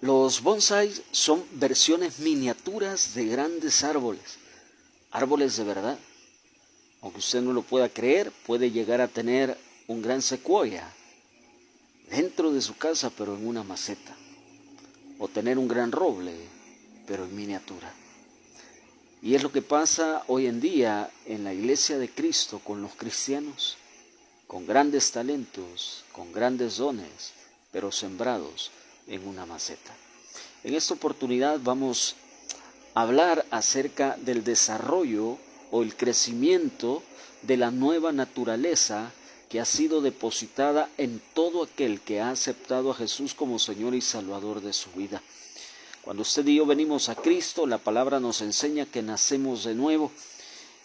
Los bonsai son versiones miniaturas de grandes árboles, árboles de verdad. Aunque usted no lo pueda creer, puede llegar a tener un gran secuoya dentro de su casa, pero en una maceta, o tener un gran roble, pero en miniatura. Y es lo que pasa hoy en día en la iglesia de Cristo con los cristianos, con grandes talentos, con grandes dones, pero sembrados en una maceta. En esta oportunidad vamos a hablar acerca del desarrollo o el crecimiento de la nueva naturaleza que ha sido depositada en todo aquel que ha aceptado a Jesús como Señor y Salvador de su vida. Cuando usted y yo venimos a Cristo, la palabra nos enseña que nacemos de nuevo.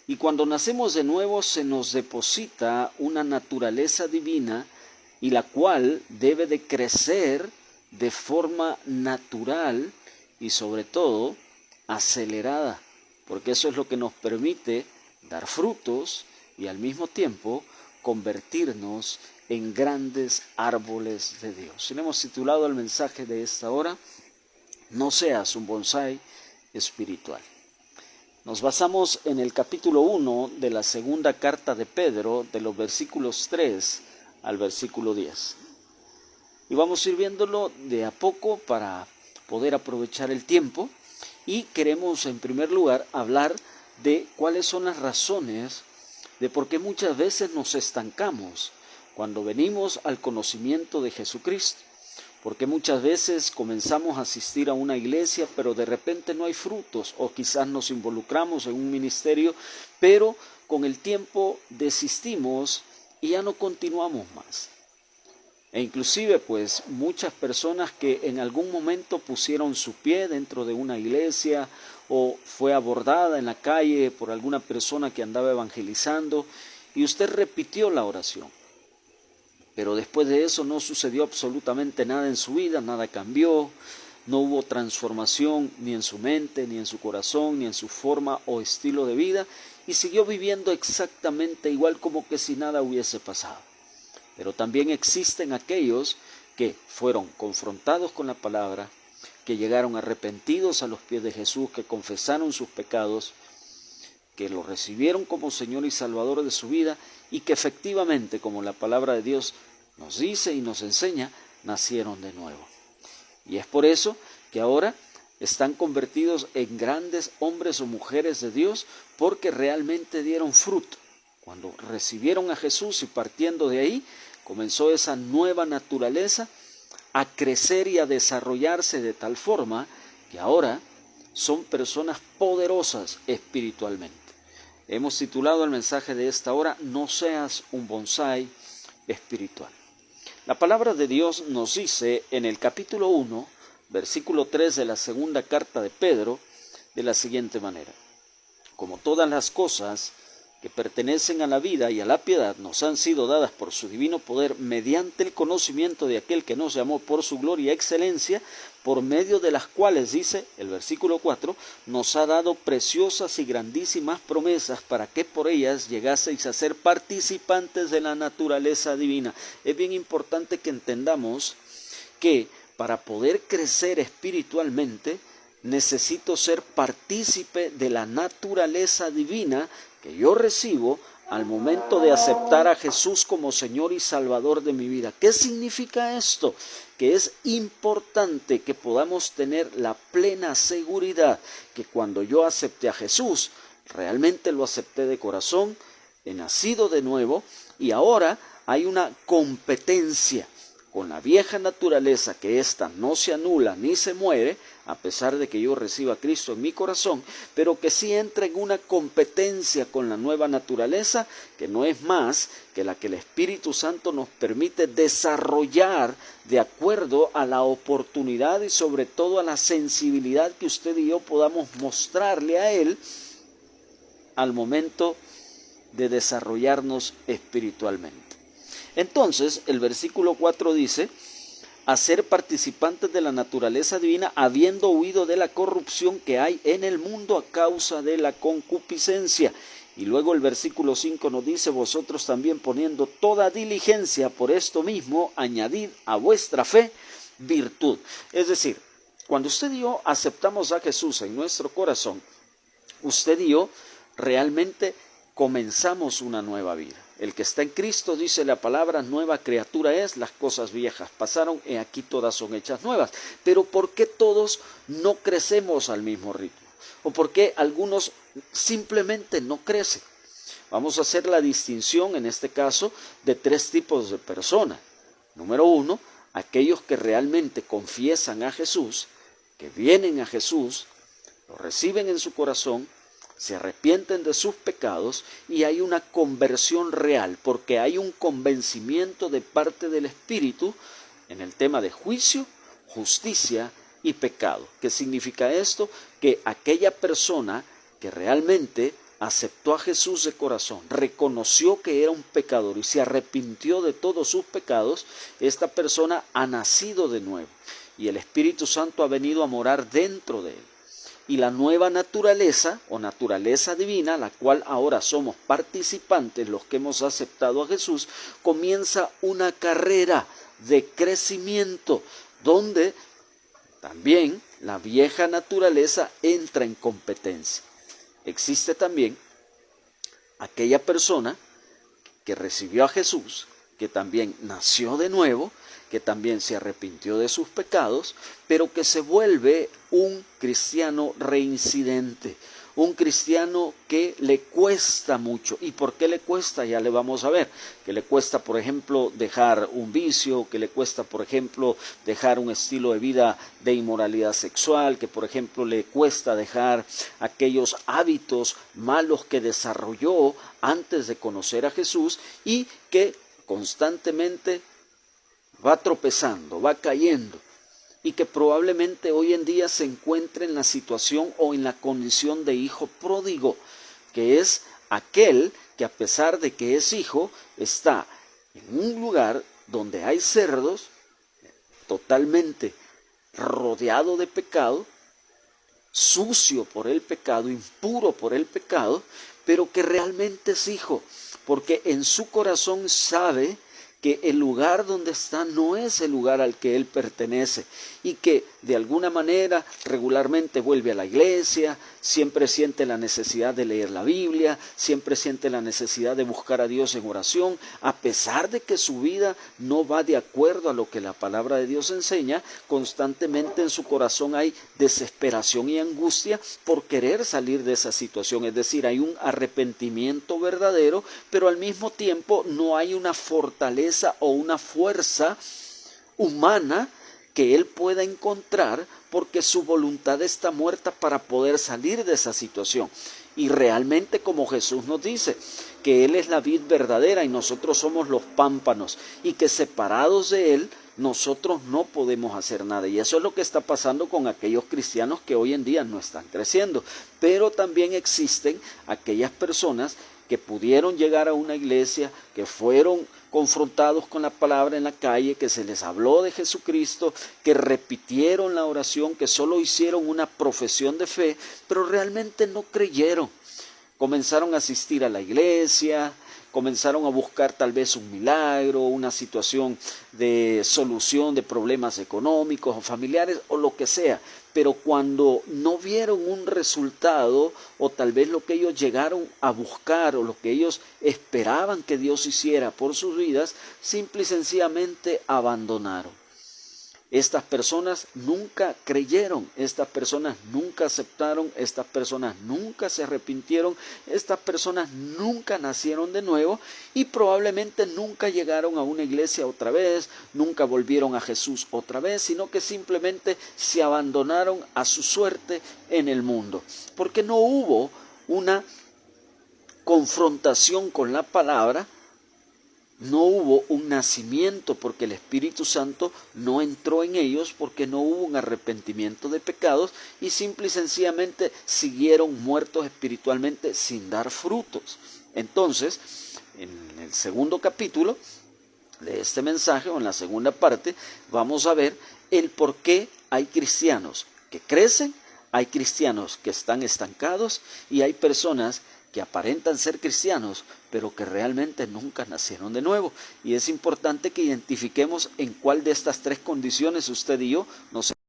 Y cuando nacemos de nuevo se nos deposita una naturaleza divina y la cual debe de crecer de forma natural y sobre todo acelerada, porque eso es lo que nos permite dar frutos y al mismo tiempo convertirnos en grandes árboles de Dios. Y le hemos titulado el mensaje de esta hora: no seas un bonsai espiritual. Nos basamos en el capítulo 1 de la segunda carta de Pedro, de los versículos 3 al versículo 10. Y vamos a ir viéndolo de a poco para poder aprovechar el tiempo. Y queremos en primer lugar hablar de cuáles son las razones de por qué muchas veces nos estancamos cuando venimos al conocimiento de Jesucristo. Porque muchas veces comenzamos a asistir a una iglesia, pero de repente no hay frutos, o quizás nos involucramos en un ministerio, pero con el tiempo desistimos y ya no continuamos más. E inclusive pues muchas personas que en algún momento pusieron su pie dentro de una iglesia o fue abordada en la calle por alguna persona que andaba evangelizando y usted repitió la oración. Pero después de eso no sucedió absolutamente nada en su vida, nada cambió, no hubo transformación ni en su mente, ni en su corazón, ni en su forma o estilo de vida y siguió viviendo exactamente igual como que si nada hubiese pasado. Pero también existen aquellos que fueron confrontados con la palabra, que llegaron arrepentidos a los pies de Jesús, que confesaron sus pecados, que lo recibieron como Señor y Salvador de su vida y que efectivamente, como la palabra de Dios nos dice y nos enseña, nacieron de nuevo. Y es por eso que ahora están convertidos en grandes hombres o mujeres de Dios porque realmente dieron fruto. Cuando recibieron a Jesús y partiendo de ahí, comenzó esa nueva naturaleza a crecer y a desarrollarse de tal forma que ahora son personas poderosas espiritualmente. Hemos titulado el mensaje de esta hora: no seas un bonsai espiritual. La palabra de Dios nos dice en el capítulo 1, versículo 3 de la segunda carta de Pedro, de la siguiente manera: como todas las cosas que pertenecen a la vida y a la piedad nos han sido dadas por su divino poder mediante el conocimiento de aquel que nos llamó por su gloria y excelencia, por medio de las cuales, dice el versículo 4, nos ha dado preciosas y grandísimas promesas para que por ellas llegaseis a ser participantes de la naturaleza divina. Es bien importante que entendamos que para poder crecer espiritualmente necesito ser partícipe de la naturaleza divina que yo recibo al momento de aceptar a Jesús como Señor y Salvador de mi vida. ¿Qué significa esto? Que es importante que podamos tener la plena seguridad que cuando yo acepté a Jesús, realmente lo acepté de corazón, he nacido de nuevo y ahora hay una competencia con la vieja naturaleza, que ésta no se anula ni se muere, a pesar de que yo reciba a Cristo en mi corazón, pero que sí entra en una competencia con la nueva naturaleza, que no es más que la que el Espíritu Santo nos permite desarrollar de acuerdo a la oportunidad y sobre todo a la sensibilidad que usted y yo podamos mostrarle a Él al momento de desarrollarnos espiritualmente. Entonces, el versículo 4 dice: a ser participantes de la naturaleza divina, habiendo huido de la corrupción que hay en el mundo a causa de la concupiscencia. Y luego el versículo 5 nos dice: vosotros también, poniendo toda diligencia por esto mismo, añadid a vuestra fe virtud. Es decir, Cuando usted y yo aceptamos a Jesús en nuestro corazón, usted y yo realmente comenzamos una nueva vida. El que está en Cristo, dice la palabra, nueva criatura es, las cosas viejas pasaron, y aquí todas son hechas nuevas. Pero ¿por qué todos no crecemos al mismo ritmo? ¿O por qué algunos simplemente no crecen? Vamos a hacer la distinción en este caso de tres tipos de personas. Número uno, aquellos que realmente confiesan a Jesús, que vienen a Jesús, lo reciben en su corazón, se arrepienten de sus pecados y hay una conversión real, porque hay un convencimiento de parte del Espíritu en el tema de juicio, justicia y pecado. ¿Qué significa esto? Que aquella persona que realmente aceptó a Jesús de corazón, reconoció que era un pecador y se arrepintió de todos sus pecados, esta persona ha nacido de nuevo y el Espíritu Santo ha venido a morar dentro de él. Y la nueva naturaleza o naturaleza divina, la cual ahora somos participantes, los que hemos aceptado a Jesús, comienza una carrera de crecimiento donde también la vieja naturaleza entra en competencia. Existe también aquella persona que recibió a Jesús, que también nació de nuevo, que también se arrepintió de sus pecados, pero que se vuelve un cristiano reincidente, un cristiano que le cuesta mucho. ¿Y por qué le cuesta? Ya le vamos a ver. Que le cuesta, por ejemplo, dejar un vicio, que le cuesta, por ejemplo, dejar un estilo de vida de inmoralidad sexual, que, por ejemplo, le cuesta dejar aquellos hábitos malos que desarrolló antes de conocer a Jesús y que constantemente va tropezando, va cayendo y que probablemente hoy en día se encuentre en la situación o en la condición de hijo pródigo, que es aquel que a pesar de que es hijo, está en un lugar donde hay cerdos, totalmente rodeado de pecado, sucio por el pecado, impuro por el pecado, pero que realmente es hijo, porque en su corazón sabe que el lugar donde está no es el lugar al que él pertenece y que de alguna manera regularmente vuelve a la iglesia, siempre siente la necesidad de leer la Biblia, siempre siente la necesidad de buscar a Dios en oración, a pesar de que su vida no va de acuerdo a lo que la palabra de Dios enseña, constantemente en su corazón hay desesperación y angustia por querer salir de esa situación, es decir, hay un arrepentimiento verdadero, pero al mismo tiempo no hay una fortaleza o una fuerza humana que él pueda encontrar porque su voluntad está muerta para poder salir de esa situación. Y realmente, como Jesús nos dice, que Él es la vid verdadera y nosotros somos los pámpanos y que separados de Él nosotros no podemos hacer nada. Y eso es lo que está pasando con aquellos cristianos que hoy en día no están creciendo. Pero también existen aquellas personas que pudieron llegar a una iglesia, que fueron confrontados con la palabra en la calle, que se les habló de Jesucristo, que repitieron la oración, que solo hicieron una profesión de fe, pero realmente no creyeron. Comenzaron a asistir a la iglesia, comenzaron a buscar tal vez un milagro, una situación de solución de problemas económicos o familiares o lo que sea, pero cuando no vieron un resultado o tal vez lo que ellos llegaron a buscar o lo que ellos esperaban que Dios hiciera por sus vidas, simple y sencillamente abandonaron. Estas personas nunca creyeron, estas personas nunca aceptaron, estas personas nunca se arrepintieron, estas personas nunca nacieron de nuevo y probablemente nunca llegaron a una iglesia otra vez, nunca volvieron a Jesús otra vez, sino que simplemente se abandonaron a su suerte en el mundo, porque no hubo una confrontación con la palabra. No hubo un nacimiento porque el Espíritu Santo no entró en ellos, porque no hubo un arrepentimiento de pecados y simple y sencillamente siguieron muertos espiritualmente sin dar frutos. Entonces, en el segundo capítulo de este mensaje o en la segunda parte vamos a ver el por qué hay cristianos que crecen, hay cristianos que están estancados y hay personas que aparentan ser cristianos, pero que realmente nunca nacieron de nuevo. Y es importante que identifiquemos en cuál de estas tres condiciones usted y yo nos